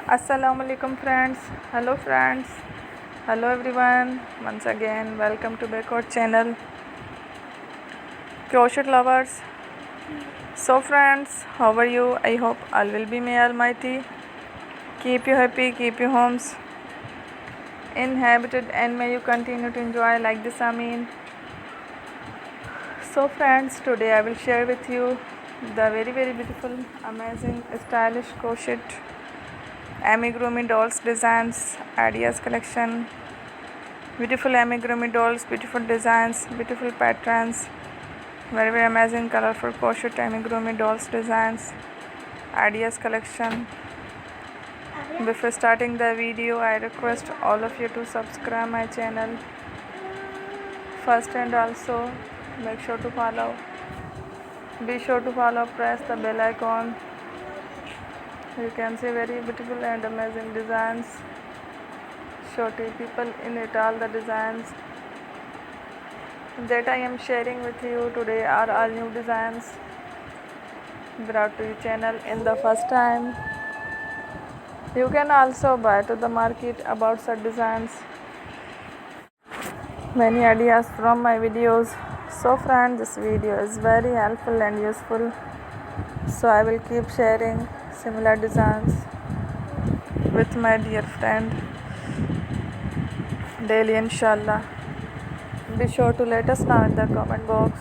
Assalamu alaikum friends. Hello friends. Hello everyone. Once again welcome to Backward channel Crochet lovers. So friends, how are you? I hope all will be may almighty. Keep you happy, keep you homes inhabited and may you continue to enjoy like this Amin. So friends, today I will share with you the very beautiful, amazing, stylish crochet amigurumi dolls designs ideas collection. Beautiful amigurumi dolls, beautiful designs, beautiful patterns, very amazing colorful crochet amigurumi dolls designs ideas collection. Before starting the video, I request all of you to subscribe my channel first, and also make sure to follow. Be sure to follow, press the bell icon. You can see very beautiful and amazing designs. Shorty people in it, all the designs that I am sharing with you today are all new designs brought to your channel in the first time. You can also buy to the market about such designs, many ideas from my videos. So friends, this video is very helpful and useful, so I will keep sharing similar designs with my dear friend daily, inshallah. Be sure to let us know in the comment box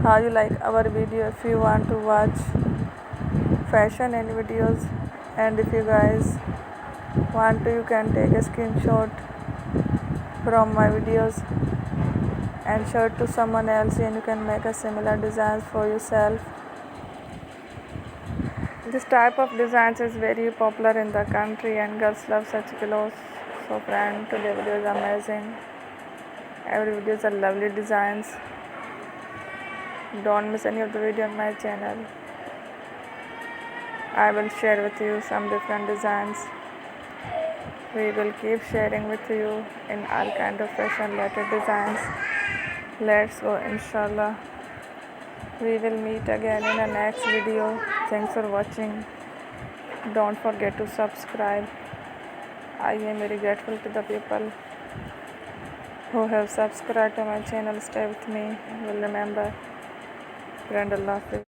how you like our video. If you want to watch fashion and videos, and if you guys want to, you can take a screenshot from my videos and show it to someone else, and you can make a similar designs for yourself. This type of designs is very popular in the country and girls love such clothes. So friend, today video is amazing. Every video is a lovely designs. Don't miss any of the video on my channel. I will share with you some different designs. We will keep sharing with you in all kind of fashion related designs. Let's go, inshallah. We will meet again in the next video. Thanks for watching. Don't forget to subscribe. I am very grateful to the people who have subscribed to my channel. Stay with me. Will remember. Friend, Allah Hafiz.